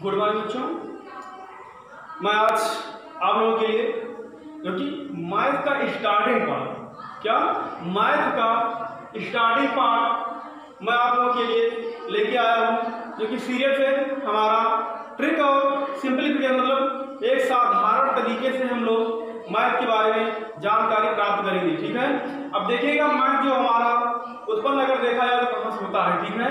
Good morning बच्चों। मैं आज आप लोगों के लिए जो कि मैथ का स्टार्टिंग पार्ट, क्या मैथ का स्टार्टिंग पार्ट मैं आप लोगों के लिए लेके आया हूँ, जो कि सीरियस है हमारा ट्रिक और सिंपलीफिकेशन, मतलब एक साधारण तरीके से हम लोग मैथ के बारे में जानकारी प्राप्त करेंगे। ठीक है, अब देखिएगा मैथ जो हमारा उत्पन्न अगर देखा जाए तो कहाँ से होता है। ठीक है,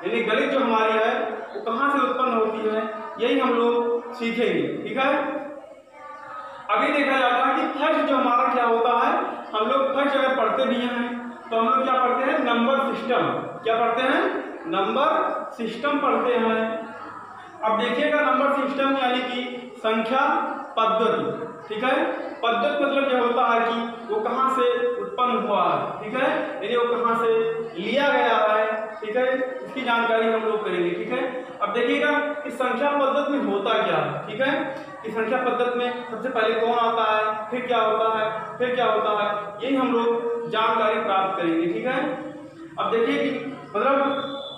यानी गणित जो हमारी है वो कहाँ से उत्पन्न होती है, यही हम लोग सीखेंगे। ठीक है, अभी देखा जाता है कि फर्स्ट जो हमारा क्या होता है, हम लोग फर्स्ट अगर पढ़ते भी हैं तो हम लोग क्या पढ़ते हैं, नंबर सिस्टम। क्या पढ़ते हैं, नंबर सिस्टम पढ़ते हैं। अब देखिएगा नंबर सिस्टम यानी कि संख्या पद्धति। ठीक है, पद्धति मतलब यह होता है कि वो कहाँ से उत्पन्न हुआ है। ठीक है, यानी वो कहाँ से लिया गया है। ठीक है, इसकी जानकारी हम लोग करेंगे। ठीक है, अब देखिएगा कि संख्या पद्धति में होता क्या है। ठीक है, कि संख्या पद्धति में सबसे पहले कौन आता है, फिर क्या होता है, फिर क्या होता है, यही हम लोग जानकारी प्राप्त करेंगे। ठीक है, अब देखिए कि मतलब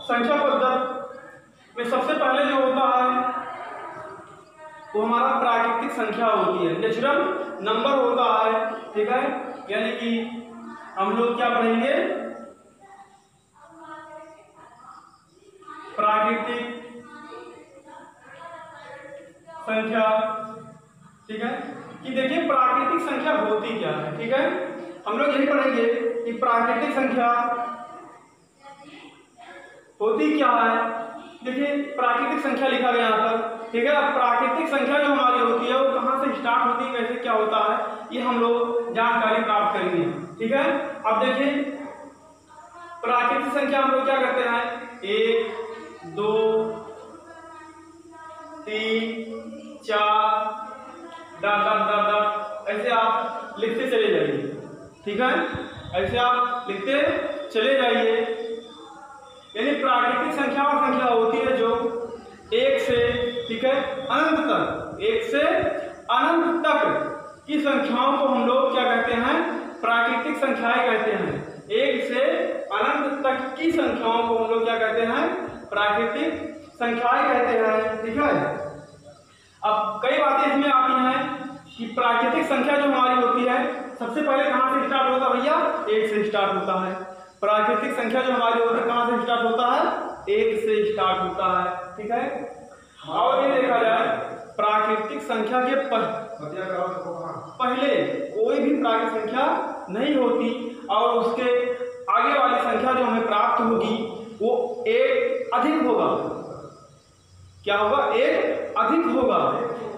संख्या पद्धति में सबसे पहले जो होता है वो हमारा प्राकृतिक संख्या होती है, नेचुरल नंबर होता है। ठीक है, यानी कि हम लोग क्या पढ़ेंगे, प्राकृतिक संख्या। ठीक है, कि देखिए प्राकृतिक संख्या होती क्या है। ठीक है, हम लोग यही पढ़ेंगे कि प्राकृतिक संख्या होती क्या है। देखिए प्राकृतिक संख्या लिखा गया यहाँ पर। ठीक है, अब प्राकृतिक संख्या जो हमारी होती है वो कहाँ से स्टार्ट होती है, कैसे क्या होता है, ये हम लोग जानकारी प्राप्त करेंगे। ठीक है, अब देखिए प्राकृतिक संख्या हम लोग क्या करते हैं, 1 2 3 4 डॉट डॉट डॉट डॉट ऐसे आप लिखते चले जाइए। ठीक है, ऐसे आप लिखते चले जाइए। यानी प्राकृतिक संख्या और संख्या होती है जो 1 से, ठीक है, अनंत तक, 1 से अनंत तक की संख्याओं को हम लोग क्या कहते हैं, प्राकृतिक संख्याएं कहते हैं। 1 से अनंत तक की संख्याओं को हम लोग क्या कहते हैं, प्राकृतिक संख्याएं कहते हैं। ठीक है, अब कई बातें इसमें आती हैं कि प्राकृतिक संख्या जो हमारी होती है सबसे पहले कहाँ से स्टार्ट होता है भैया, 1 से स्टार्ट होता है। प्राकृतिक संख्या जो हमारी होती है कहाँ से स्टार्ट होता है, 1 से स्टार्ट होता है। ठीक है, और ये देखा जाए प्राकृतिक संख्या के पहले कोई भी प्राकृतिक संख्या नहीं होती और उसके आगे वाली संख्या जो हमें प्राप्त होगी वो 1 अधिक होगा। क्या होगा, 1 अधिक होगा।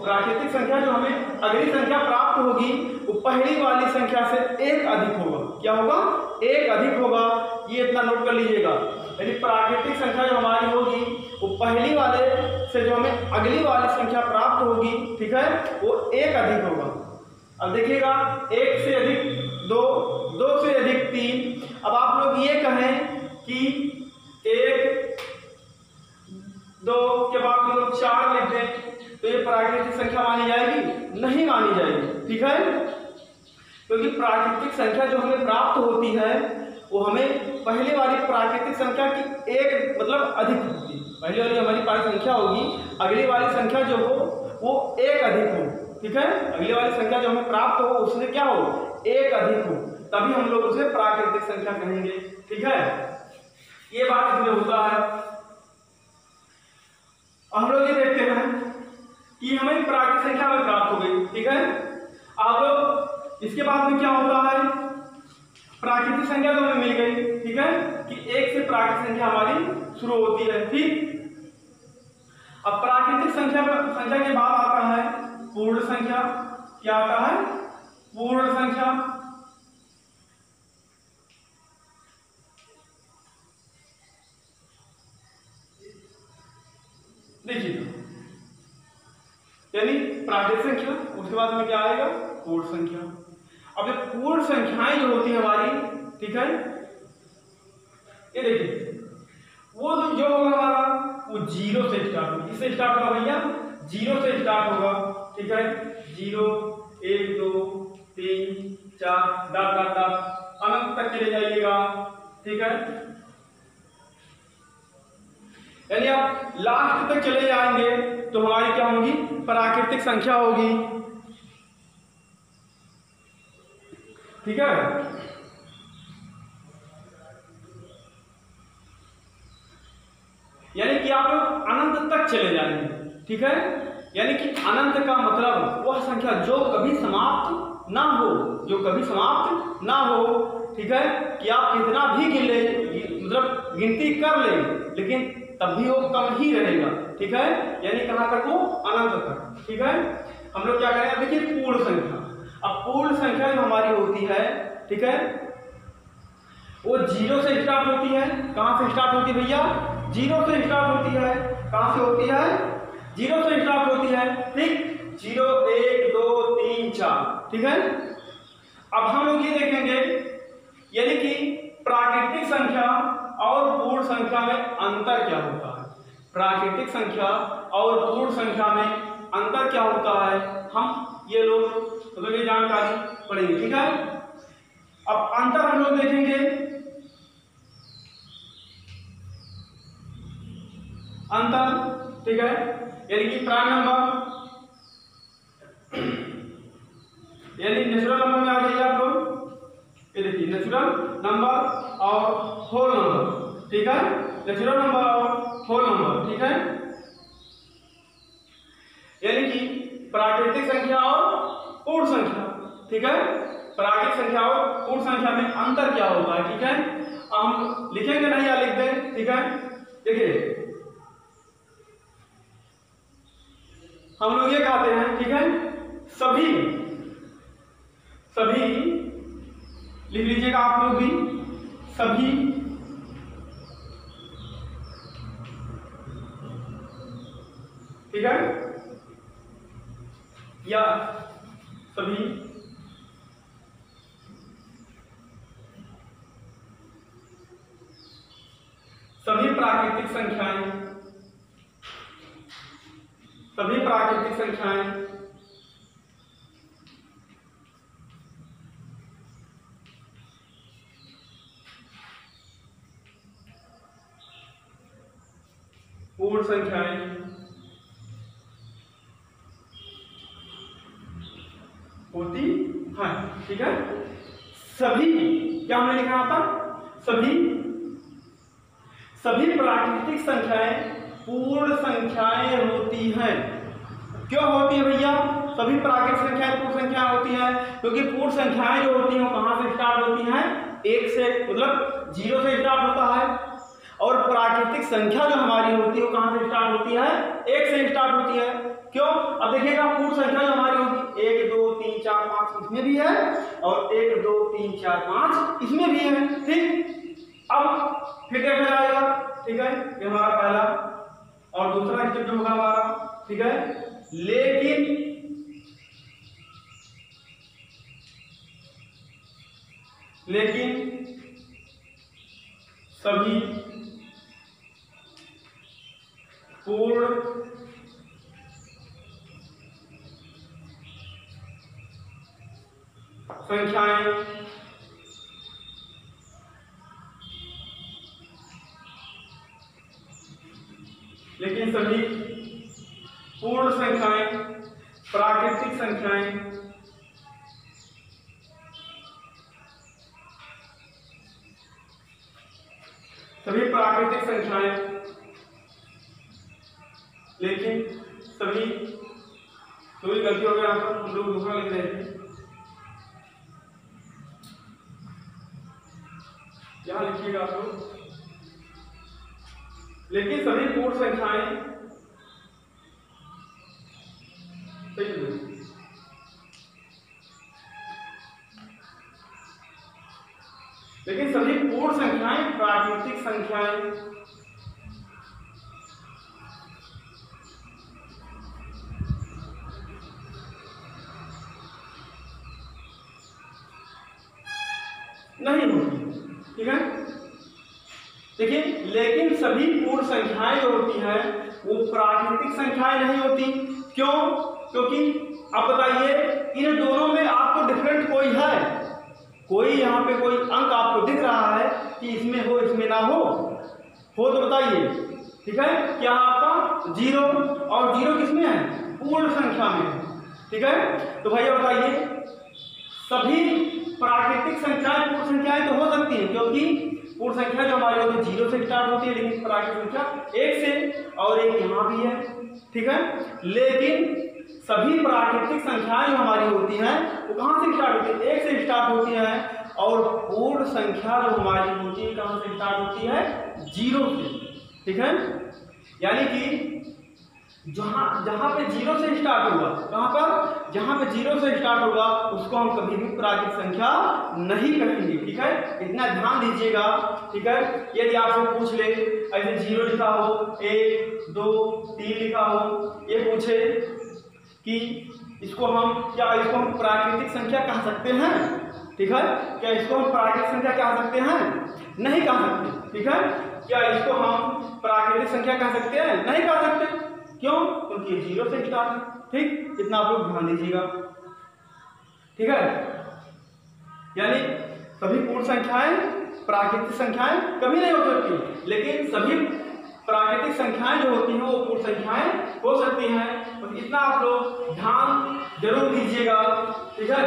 प्राकृतिक संख्या जो हमें अगली संख्या प्राप्त होगी वो पहली वाली संख्या से 1 अधिक होगा। क्या होगा, 1 अधिक होगा। ये इतना नोट कर लीजिएगा, यानी प्राकृतिक संख्या जो हमारी होगी वो पहली वाले से जो हमें अगली वाली संख्या प्राप्त होगी, ठीक है, वो 1 अधिक होगा। अब देखिएगा 1 से अधिक 2, 2 से अधिक 3। अब आप लोग ये कहें कि 1 2 के बाद हम लोग 4 लिख दें तो ये प्राकृतिक संख्या मानी जाएगी, नहीं मानी जाएगी। ठीक है, क्योंकि प्राकृतिक संख्या जो हमें प्राप्त होती है वो हमें पहले वाली प्राकृतिक संख्या की 1 मतलब अधिक होती है। पहले वाली हमारी प्राकृतिक संख्या होगी, अगली वाली संख्या जो हो वो 1 अधिक हो। ठीक है, अगली वाली संख्या जो हमें प्राप्त हो उससे क्या हो, 1 अधिक हो, तभी हम लोग उसे प्राकृतिक संख्या कहेंगे। ठीक है, ये बात इसमें होता है। हम लोग ये देखते हैं कि हमें प्राकृतिक संख्या में प्राप्त हो गई। ठीक है, अब इसके बाद में क्या होता है, प्राकृतिक संख्या तो हमें मिल गई। ठीक है, कि 1 से प्राकृतिक संख्या हमारी शुरू होती है। ठीक, अब प्राकृतिक संख्या के बाद आता है पूर्ण संख्या। क्या आता है, पूर्ण संख्या। देखिए यानी प्राकृतिक संख्या, उसके बाद में क्या आएगा, पूर्ण संख्या। अब ये पूर्ण संख्याएं जो होती है हमारी, ठीक है, ये देखिए वो जो होगा हमारा वो 0 से स्टार्ट होगा। इससे स्टार्ट होगा भैया, 0 से स्टार्ट होगा। ठीक है, 0 1 2 3 4 डॉट डॉट डॉट अनंत तक चले जाइएगा। ठीक है, यानी आप लास्ट तक चले जाएंगे तो हमारी क्या होगी, प्राकृतिक संख्या होगी। ठीक है, यानी कि आप लोग अनंत तक चले जाएंगे। ठीक है, यानी कि अनंत का मतलब वह संख्या जो कभी समाप्त ना हो, जो कभी समाप्त ना हो। ठीक है, कि आप कितना भी गिन ले, मतलब गिनती कर ले, लेकिन तब भी वो कम ही रहेगा। ठीक है, यानी कहाँ तक, वो अनंत तक। ठीक है, हम लोग क्या करेंगे, देखिए पूर्ण संख्या। अब पूर्ण संख्या जो हमारी होती है, ठीक है, वो 0 से स्टार्ट होती है। कहाँ से स्टार्ट होती है भैया, 0 से स्टार्ट होती है। कहाँ से होती है, 0 से स्टार्ट होती है। ठीक, 0 1 2 3 4। ठीक है, अब हम लोग ये देखेंगे, यानी कि प्राकृतिक संख्या और पूर्ण संख्या में अंतर क्या होता है। प्राकृतिक संख्या और पूर्ण संख्या में अंतर क्या होता है, हम ये लोग मतलब ये जानकारी पढ़ेंगे। ठीक है, अब अंतर हम लोग देखेंगे। अंतर, ठीक है, यानी कि प्राइम नंबर, यानी नेचुरल नंबर में आ जाइए आप लोग। ये देखिए नेचुरल नंबर और होल नंबर। ठीक है, नेचुरल नंबर और होल नंबर। ठीक है, यानी कि प्राकृतिक संख्या और पूर्ण संख्या। ठीक है, प्राकृतिक संख्या और पूर्ण संख्या में अंतर क्या होता है। ठीक है, हम लिखेंगे नहीं या लिख दें। ठीक है, देखिए हम लोग ये कहते हैं, ठीक है, सभी लिख लीजिएगा आप लोग भी, सभी ठीक है, या सभी प्राकृतिक संख्याएं, सभी प्राकृतिक संख्याएं पूर्ण संख्याएं होती हैं। ठीक है, सभी क्या हमने लिखा था, सभी प्राकृतिक संख्याएं पूर्ण संख्याएं होती हैं। क्यों होती है भैया, सभी प्राकृतिक संख्याएं पूर्ण संख्याएं होती हैं? क्योंकि पूर्ण संख्याएं जो होती हैं वो कहां से स्टार्ट होती हैं, 1 से, मतलब 0 से स्टार्ट होता है। और प्राकृतिक संख्या जो हमारी होती है वो कहां से स्टार्ट होती है, 1 से स्टार्ट होती है। क्यों, अब देखिएगा पूर्ण संख्या जो हमारी होती है 1 2 3 4 5 इसमें भी है, और 1 2 3 4 5 इसमें भी है। ठीक, अब फिर देखा जाएगा। ठीक है, ये हमारा पहला और दूसरा स्टेप जो होगा हमारा। ठीक है, लेकिन सभी पूर्ण संख्याएं पूर्ण संख्याएं प्राकृतिक संख्याएं सभी प्राकृतिक संख्याएं, लेकिन सभी, थोड़ी गलती हो गया यहाँ पर, हम लोग दूसरा लिख रहे थे, यहां लिखिएगा आप लोग, लेकिन सभी पूर्ण संख्याएं लेकिन सभी पूर्ण संख्याएं प्राकृतिक संख्याएं नहीं होती। ठीक है, देखिए, लेकिन सभी पूर्ण संख्याएं जो होती हैं वो प्राकृतिक संख्याएं नहीं होती। क्यों, क्योंकि आप बताइए इन दोनों में आपको डिफरेंट कोई है, कोई यहाँ पे कोई अंक आपको दिख रहा है कि इसमें हो इसमें ना हो तो बताइए। ठीक है, क्या आपका जीरो, और जीरो किसमें है? पूर्ण संख्या में। ठीक है, तो भैया बताइए सभी प्राकृतिक संख्याएं पूर्ण संख्याएं तो हो सकती हैं, क्योंकि पूर्ण संख्या जो हमारी होती है जीरो से स्टार्ट होती है, लेकिन प्राकृतिक संख्या एक से, और एक यहाँ भी है। ठीक है, लेकिन सभी प्राकृतिक संख्याएं जो हमारी होती हैं वो कहाँ से स्टार्ट होती है? एक से स्टार्ट होती हैं, और पूर्ण संख्या जो हमारी होती है कहाँ से स्टार्ट होती है? जीरो से। ठीक है, यानी कि जहाँ पे जीरो से स्टार्ट होगा, कहाँ पर? जहाँ पे जीरो से स्टार्ट होगा उसको हम कभी भी प्राकृतिक संख्या नहीं कहेंगे। ठीक है, इतना ध्यान दीजिएगा। ठीक है, यदि आपसे पूछ ले ऐसे जीरो लिखा हो, 1 2 3 लिखा हो, ये पूछे कि इसको हम प्राकृतिक संख्या कह सकते हैं? ठीक है, क्या इसको हम प्राकृतिक संख्या कह सकते हैं? नहीं कह सकते। ठीक है, क्या इसको हम प्राकृतिक संख्या कह सकते हैं? नहीं कह सकते। क्यों? क्योंकि ये जीरो से स्टार्ट है। ठीक, इतना आप लोग ध्यान दीजिएगा। ठीक है, यानी सभी पूर्ण संख्याएं प्राकृतिक संख्याएं कभी नहीं हो सकती, लेकिन सभी प्राकृतिक संख्याएं जो होती हैं वो पूर्ण संख्याएं हो सकती हैं। तो इतना आप लोग ध्यान जरूर दीजिएगा। ठीक है,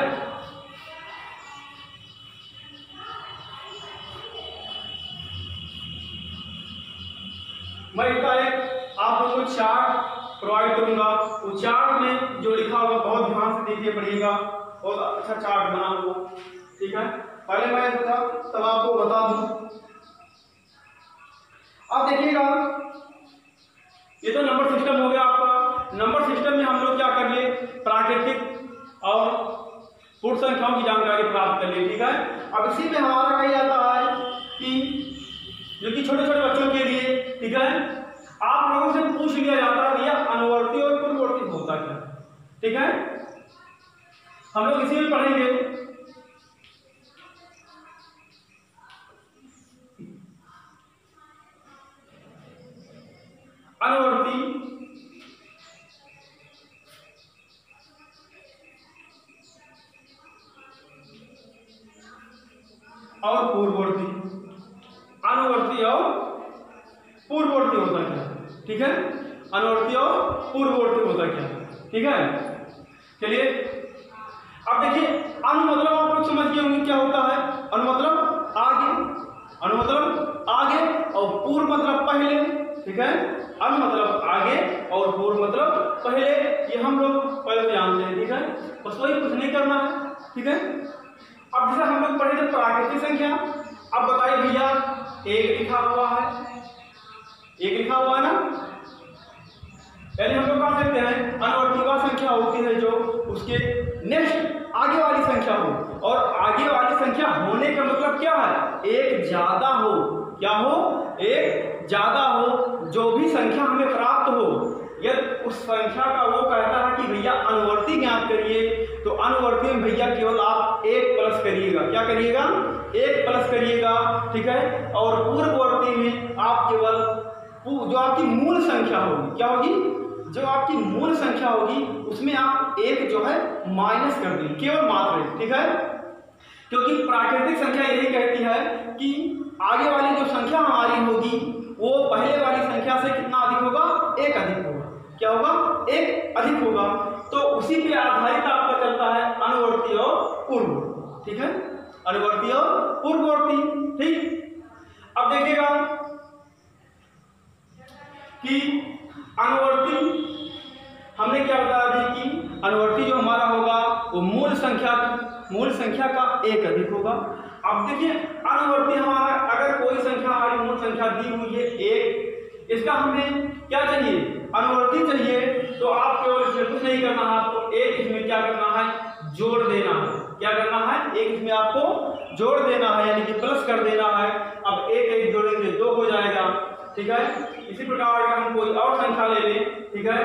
मैं इसका एक आप लोगों को चार्ट प्रोवाइड करूंगा। वो चार्ट में जो लिखा होगा बहुत ध्यान से देखिए, पढ़िएगा, बहुत अच्छा चार्ट बना हो। ठीक है, पहले मैं सोचा तब आपको बता दूं। अब देखिएगा, ये तो नंबर सिस्टम हो गया आपका। नंबर सिस्टम में हम लोग क्या कर लिए? प्राकृतिक और पूर्ण संख्याओं की जानकारी प्राप्त कर लिए। ठीक है, अब इसी में हमारा कही जाता है कि जो कि छोटे छोटे बच्चों के लिए, ठीक है, आप लोगों से पूछ लिया जाता है भैया अनुवर्ती और पूर्ववर्ती होता क्या? ठीक है, हम लोग इसी में पढ़ेंगे। अनुवर्ती और पूर्ववर्ती, अनुवर्ती और पूर्ववर्ती होता क्या? ठीक है, अनुवर्ती और पूर्ववर्ती होता क्या? ठीक है, चलिए अब देखिए, अनु मतलब आप लोग समझ गए होंगे क्या होता है। अनु मतलब आगे, अनु मतलब आगे, और पूर्व मतलब पहले। ठीक है, अनु मतलब आगे और पूर्व मतलब पहले, ये हम लोग पहले जानते हैं। ठीक है, बस वही कुछ नहीं करना है। ठीक है, अब जैसे हम लोग पढ़े थे प्राकृतिक संख्या, अब बताइए भैया एक लिखा हुआ है, एक लिखा हुआ है ना, यानी हम लोग कह सकते हैं अनुवर्ती वह संख्या होती है जो उसके नेक्स्ट आगे वाली संख्या हो, और आगे वाली संख्या होने का मतलब क्या है? एक ज्यादा हो। क्या हो? एक ज्यादा हो। जो भी संख्या हमें प्राप्त हो, यदि उस संख्या का वो कहता है कि भैया अनुवर्ती ज्ञात करिए, तो अनुवर्ती में भैया केवल आप 1 प्लस करिएगा। क्या करिएगा? 1 प्लस करिएगा। ठीक है, और पूर्ववर्ती में आप केवल जो आपकी मूल संख्या होगी, क्या होगी? जो आपकी मूल संख्या होगी उसमें आप 1 जो है माइनस कर दें, केवल मात्र 1। ठीक है, क्योंकि प्राकृतिक संख्या यही कहती है कि आगे वाली जो संख्या हमारी होगी वो पहले वाली संख्या से कितना अधिक होगा? 1 अधिक होगा। क्या होगा? 1 अधिक होगा। तो उसी पे आधारित आपका चलता है अनुवर्ती और पूर्ववर्ती। ठीक है, अनुवर्ती और पूर्ववर्ती। ठीक, अब देखिएगा कि अनुवर्ती हमने क्या बताया अभी कि अनुवर्ती जो हमारा होगा वो मूल संख्या का 1 अधिक होगा। अब देखिए अनुवर्ती हमारा, अगर कोई संख्या हमारी मूल संख्या दी हुई है 1, इसका हमें क्या चाहिए? अनुवर्ती चाहिए। तो आप केवल इसमें कुछ नहीं करना है, आपको 1 इसमें क्या करना है? जोड़ देना है। क्या करना है? 1 इसमें आपको जोड़ देना है, यानी कि प्लस कर देना है। अब 1 जोड़ेंगे 2 हो जाएगा। ठीक है, इसी प्रकार अगर हम कोई और संख्या ले लें, ठीक है,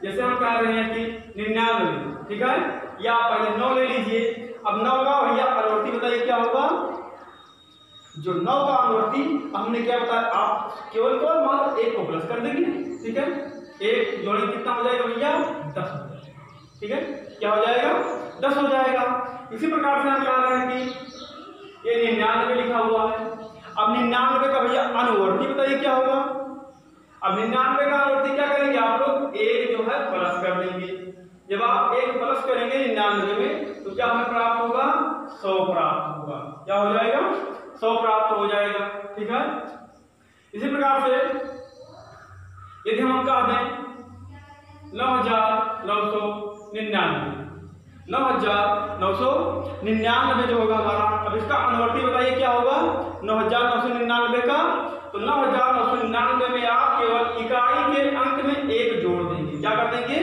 जैसे हम कह रहे हैं कि 99, ठीक है, या पहले 9 ले लीजिए। अब 9 का भैया अनुवर्ती बताइए क्या होगा? जो 9 का अनुवर्ती हमने क्या बताया? आप केवल मात्र 1 को प्लस कर देंगे। ठीक है, 1 जोड़े कितना हो जाएगा भैया? 10 हो जाएगा। ठीक है, क्या हो जाएगा? 10 हो जाएगा। इसी प्रकार से हम कह रहे हैं कि ये 99 लिखा हुआ है। अब 99 का भैया अनुवर्ती बताइए क्या होगा? अब 99 का अनुवर्ती क्या करेंगे आप लोग, एक जो है प्लस कर देंगे। जब आप एक प्लस करेंगे 99 में तो क्या हमें प्राप्त होगा, 100 प्राप्त होगा। क्या हो जाएगा, 100 प्राप्त हो जाएगा। ठीक है, इसी प्रकार से यदि हम कह दें 9999 9999 जो होगा हमारा, अब इसका अनुवर्ती बताइए क्या होगा 9999 का। तो 9999 में आप केवल इकाई के अंक में एक जोड़ देंगे। क्या कर देंगे,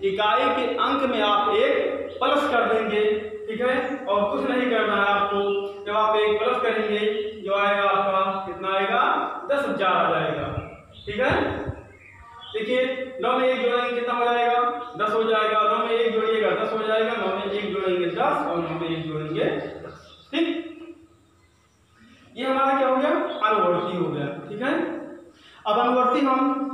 इकाई के अंक में आप एक प्लस कर देंगे। ठीक है, और कुछ नहीं करना है आपको। जब आप एक प्लस करेंगे जो आएगा आपका कितना आएगा, 10,000 आ जाएगा। ठीक है, देखिए 9 में 1 जोड़ेंगे कितना हो जाएगा, 10 हो जाएगा। 9 में 1 जोड़िएगा 10 हो जाएगा। 9 में 1 जोड़ेंगे 10 और 9 में 1 जोड़ेंगे 10। ठीक, ये हमारा क्या हो गया, अनुवर्ती हो गया। ठीक है, अब अनुवर्ती हम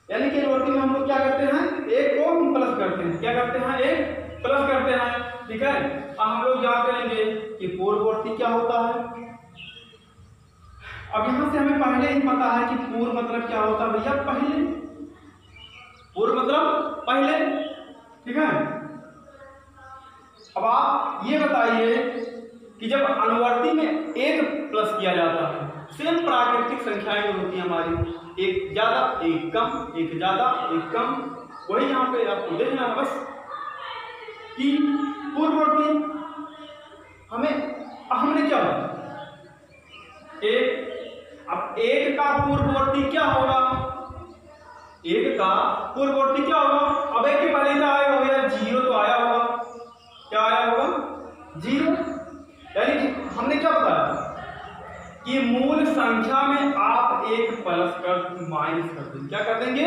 यानी कि अनुवर्ती में हम लोग क्या करते हैं, एक को हम प्लस करते हैं। क्या करते हैं, एक प्लस करते हैं। ठीक है, अब हम लोग याद करेंगे कि पूर्ववर्ती क्या होता है। अब यहां से हमें पहले ही पता है कि पूर्व मतलब क्या होता है भैया, पहले। पूर्व मतलब पहले। ठीक है, अब आप ये बताइए कि जब अनुवर्ती में एक प्लस किया जाता है, सेम प्राकृतिक संख्याएं जो होती है हमारी, एक ज्यादा एक कम, एक ज्यादा एक कम, वही यहाँ पे आपको देखना है बस कि पूर्ववर्ती हमने क्या एक। अब एक का पूर्ववर्ती क्या होगा, एक का पूर्ववर्ती क्या होगा, अब एक के पहले क्या आएगा भैया, 0 तो आया होगा। क्या आया होगा, 0। यानी कि हमने क्या बताया कि मूल संख्या में आप एक प्लस कर माइनस कर देंगे। क्या कर देंगे,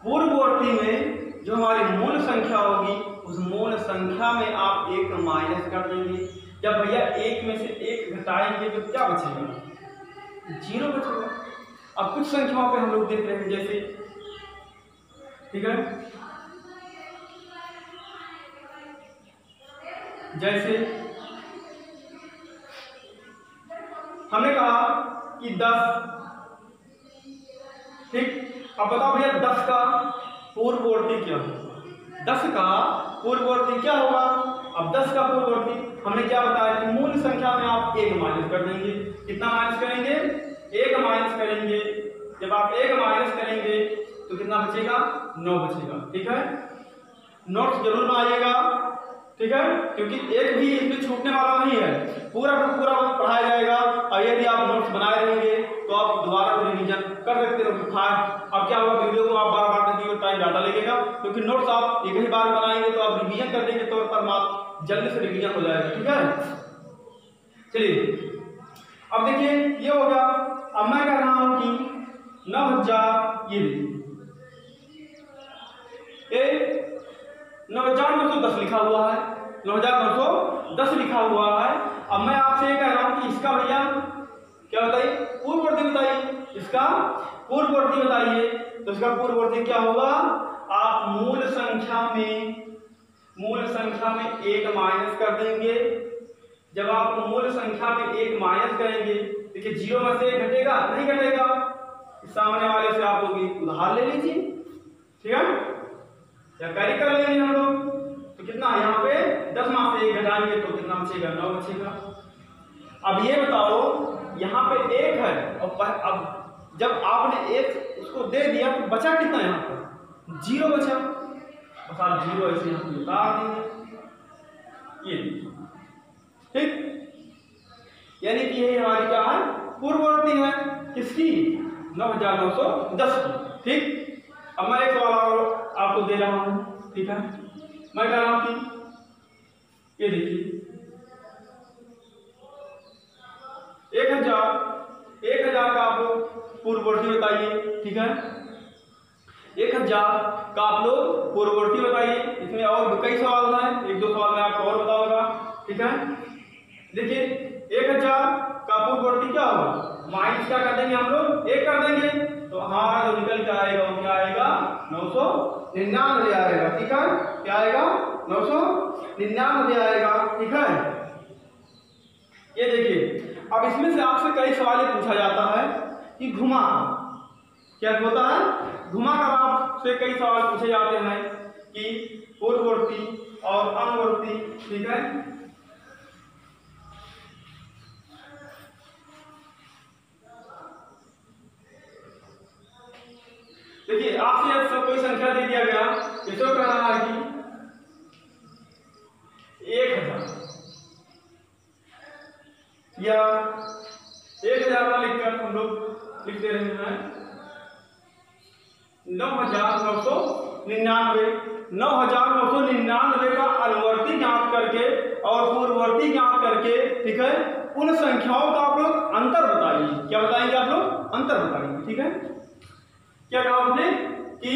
पूर्ववर्ती में जो हमारी मूल संख्या होगी उस मूल संख्या में आप एक माइनस कर देंगे। जब भैया एक में से एक घटाएंगे तो क्या बचेगा, 0 बचेगा। अब कुछ संख्याओं पे हम लोग देख रहे हैं जैसे, ठीक है, जैसे हमने कहा कि 10। ठीक, अब बताओ भैया 10 का पूर्ववर्ती क्या होगा, 10 का पूर्ववर्ती क्या होगा। अब 10 का पूर्ववर्ती हमने क्या बताया कि मूल संख्या में आप एक माइनस कर देंगे। कितना माइनस करेंगे, एक माइनस करेंगे। जब आप एक माइनस करेंगे तो कितना बचेगा, 9 बचेगा। ठीक है, नोट्स जरूर बनाइएगा। ठीक है, क्योंकि एक भी इसमें छूटने वाला नहीं है, पूरा का पूरा पढ़ाया जाएगा। और यदि आप नोट्स बनाए रहेंगे तो आप दोबारा रिवीजन कर सकते हो। अब क्या होगा, वीडियो को आप बार बार देखिए, टाइम ज़्यादा लगेगा, क्योंकि नोट्स आप एक ही बार बनाएंगे तो आप रिवीजन करने के तौर पर आप जल्दी से रिवीजन हो जाएगा। ठीक है, चलिए अब देखिए ये हो गया। अब मैं कह रहा हूं कि 9000 ये 9910 लिखा हुआ है, 9910 लिखा हुआ है। अब मैं आपसे ये कह रहा हूं कि इसका भैया क्या बताइए, पूर्ववर्ती बताइए, इसका पूर्ववर्ती बताइए। तो इसका पूर्ववर्ती क्या होगा, आप मूल संख्या में एक माइनस कर देंगे। जब आप मूल संख्या में एक माइनस करेंगे, देखिए 0 में से एक घटेगा, नहीं घटेगा। सामने वाले से आप लोग उधार ले लीजिए। ठीक है, या कैरी कर लेंगे हम लोग। तो कितना यहाँ पे 10 में से 1 घटाएंगे तो कितना बचेगा, 9 बचेगा। अब ये बताओ यहाँ पे 1 है और अब जब आपने 1 उसको दे दिया तो बचा कितना, यहाँ पर 0 बचा। बस आप 0 ऐसे यहाँ पे उतार देंगे। ये ठीक, यानी कि यही हमारी क्या है, पूर्ववर्ती है किसकी, 9910 की। ठीक, अब मैं एक सवाल और आपको दे रहा हूं। ठीक है, मैं कह रहा हूं कि ये देखिए 1000 का आप लोग पूर्ववर्ती बताइए। ठीक है, 1000 का आप लोग पूर्ववर्ती बताइए। इसमें और कई सवाल हैं, 1-2 सवाल मैं आपको और बताऊंगा। ठीक है, देखिए 1000 का पूर्ववर्ती क्या होगा, माइनस क्या कर देंगे हम लोग, 1 कर देंगे। तो हमारा जो निकल के आएगा वो क्या आएगा, 999 आएगा। ठीक है, क्या आएगा, 999 आएगा। ठीक है, ये देखिए अब इसमें से आपसे कई सवाल पूछा जाता है कि घुमा क्या होता है, घुमाकर आपसे कई सवाल पूछे जाते हैं कि पूर्ववर्ती और अनुवर्ती, ठीक है। देखिए आपसे सब कोई संख्या दे दिया गया, इसको कह रहा है कि 1000 या 1000 लिखकर हम लोग लिख दे रहे हैं 9999 का अनुवर्ती ज्ञात करके और पूर्ववर्ती ज्ञात करके, ठीक है, उन संख्याओं का आप लोग अंतर बताइए। क्या बताएंगे आप लोग? अंतर बताएंगे, ठीक है। क्या कहा आपने कि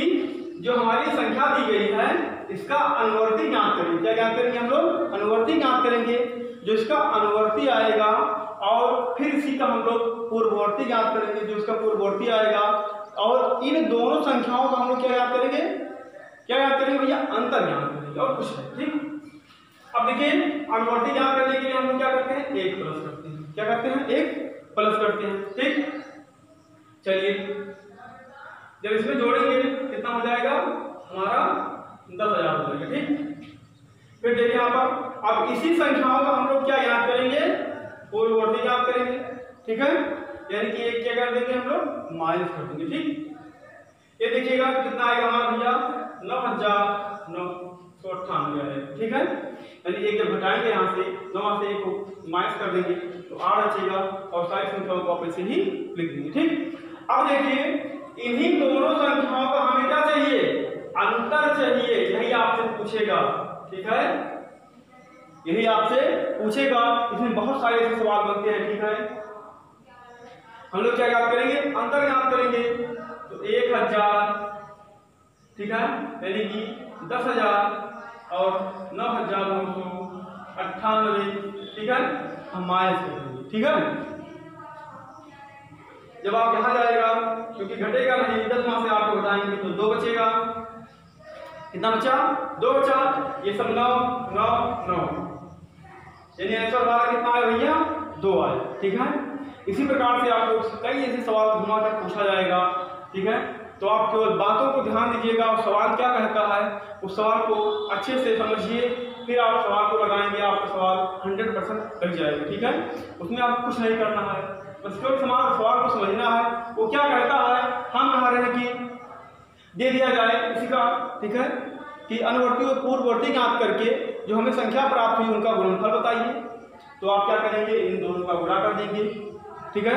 जो हमारी संख्या दी गई है इसका अनुवर्ती ज्ञात करेंगे। क्या ज्ञात करेंगे हम लोग? अनुवर्ती ज्ञात करेंगे। जो इसका अनुवर्ती आएगा और फिर इसी का हम लोग पूर्ववर्ती ज्ञात करेंगे, जो इसका पूर्ववर्ती आएगा, और इन दोनों संख्याओं का हम लोग क्या ज्ञात करेंगे? क्या ज्ञात करेंगे भैया? अंतर ज्ञात करेंगे, और कुछ नहीं, ठीक। अब देखिए अनुवर्ती ज्ञात करने के लिए हम लोग क्या करते हैं? 1 प्लस करते हैं। क्या करते हैं? 1 प्लस करते हैं, ठीक। चलिए जब इसमें जोड़ेंगे कितना हो जाएगा? हमारा 10,000 हो जाएगा, ठीक। फिर देखिए यहाँ पर अब इसी संख्याओं का हम लोग क्या याद करेंगे? पूर्ववर्ती याद करेंगे, ठीक है। यानी कि एक क्या कर देंगे हम लोग? माइनस कर देंगे, ठीक। ये देखिएगा कितना आएगा हमारा भैया? 9,998 आएगा, ठीक है। यानी एक जब घटाएंगे यहाँ से 9 से 1 को माइनस कर देंगे तो 8 बचेगा और सारी संख्याओं को आप ऐसे ही लिख देंगे, ठीक। अब देखिए इन्हीं दोनों संख्याओं का हमें क्या चाहिए? अंतर चाहिए। यही आपसे पूछेगा, ठीक है, यही आपसे पूछेगा। इसमें बहुत सारे ऐसे सवाल बनते हैं, ठीक है। हम लोग क्या याद करेंगे? अंतर याद करेंगे। तो 1000, ठीक है, यानी कि 10,000 और 9,998, ठीक है, हम माइनस कर देंगे, ठीक है। जब आप यहां जाएगा क्योंकि घटेगा नहीं, 10 में से आपको घटाएंगे तो 2 बचेगा। कितना बचा? 2 बचा। ये सब 9 9 9, यानी आंसर हमारा कितना आया भैया? 2 आया, ठीक है। इसी प्रकार से आपको कई ऐसे सवाल घुमाकर पूछा जाएगा, ठीक है। तो आप केवल बातों को ध्यान दीजिएगा और सवाल क्या कहता है उस सवाल को अच्छे से समझिए, फिर आप सवाल को लगाएंगे, आपका सवाल 100% लग जाएगा, ठीक है। उसमें आपको कुछ नहीं करना है, बस केवल सवाल को समझना है। वो क्या कहता है, हम कह रहे हैं कि दे दिया जाए इसी का, ठीक है, कि अनुवर्ती और पूर्ववर्ती ज्ञात करके जो हमें संख्या प्राप्त हुई उनका गुणनफल बताइए। तो आप क्या करेंगे? इन दोनों का गुणा कर देंगे, ठीक है।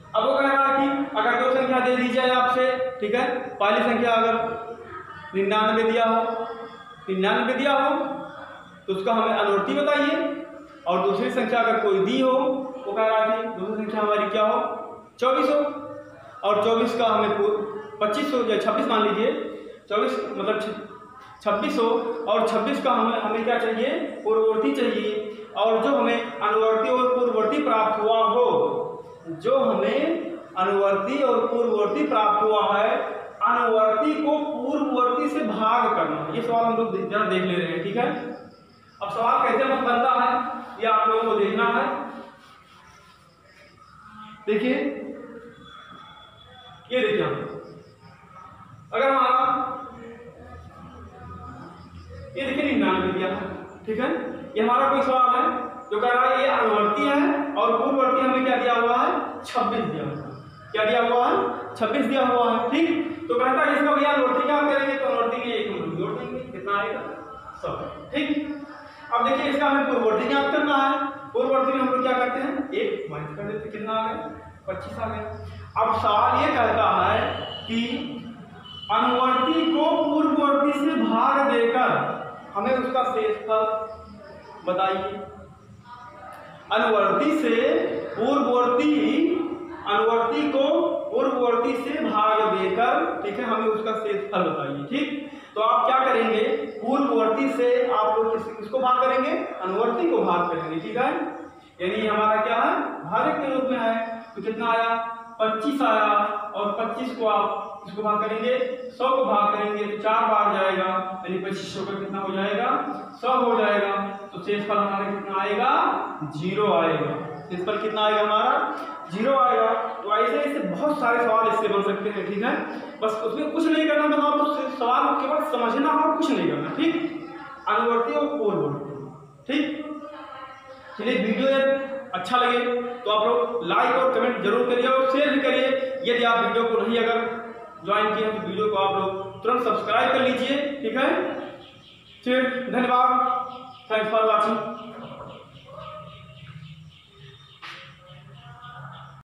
अब वो कह रहा है कि अगर 2 संख्या दे दी जाए आपसे, ठीक है, पहली संख्या अगर 99 दिया हो, 99 दिया हो तो उसका हमें अनुवर्ती बताइए, और दूसरी संख्या अगर कोई दी हो, वो कह रहा है कि दूसरी संख्या हमारी क्या हो? 24 हो, और 24 का हमें 25 हो या 26 मान लीजिए, 24 मतलब 26 हो, और 26 का हमें क्या चाहिए? पूर्ववर्ती चाहिए। और जो हमें अनुवर्ती और पूर्ववर्ती प्राप्त हुआ हो, जो हमें अनुवर्ती और पूर्ववर्ती प्राप्त हुआ है, अनुवर्ती को पूर्ववर्ती से भाग करना। ये सवाल हम लोग जरा देख ले रहे हैं, ठीक है। अब सवाल कैसे बनता है ये आप लोगों को देखना है। देखिए ये देखिए अगर हमारा ये देखिए 99 दिया है, ठीक है। ये हमारा कोई सवाल है जो कह रहा है ये अनुवर्ती है और पूर्ववर्ती हमें क्या दिया हुआ है? 26 दिया हुआ है। क्या दिया हुआ है? 26 दिया हुआ है, ठीक। तो कहता है इसका भैया अनुवर्ती क्या करेंगे? तो अनुवर्ती के 1 हम जोड़ देंगे, कितना आएगा? 100, ठीक। अब देखिए इसका हमें पूर्ववर्ती ज्ञात करना है। पूर्ववर्ती में हम लोग क्या करते हैं? 1 माइनस कर देते, कितना आ गया? 25 आ गया। अब सवाल ये कहता है कि अनुवर्ती को पूर्ववर्ती से भाग देकर हमें उसका शेषफल बताइए। अनुवर्ती से पूर्ववर्ती, अनुवर्ती को पूर्ववर्ती से भाग देकर, ठीक है, हमें उसका शेषफल बताइए, ठीक। तो आप क्या करेंगे? पूर्ववर्ती से आप लोग किसको भाग करेंगे? अनुवर्ती को भाग करेंगे, ठीक है। यानी हमारा क्या है? भाजक के रूप में है। तो कितना आया? 25 आया और 25 को आप इसको भाग करेंगे, 100 को भाग करेंगे तो 4 बार जाएगा, यानी 2500 का कितना हो जाएगा, 100 हो जाएगा। तो शेषफल हमारा कितना आएगा, 0 आएगा। शेषफल कितना आएगा हमारा, 0 आएगा। तो ऐसे ऐसे बहुत सारे सवाल इससे बन सकते हैं, ठीक है। बस उसमें कुछ नहीं करना, बस आपको सवाल को केवल समझना और कुछ नहीं करना, ठीक। अनुवर्ती और पूर्ववर्ती, ठीक। चलिए, वीडियो अच्छा लगे तो आप लोग लाइक और कमेंट जरूर करिए और शेयर भी करिए। यदि आप वीडियो को नहीं अगर ज्वाइन किए हैं तो वीडियो को आप लोग तुरंत सब्सक्राइब कर लीजिए, ठीक है। फिर धन्यवाद, थैंक्स फॉर वॉचिंग।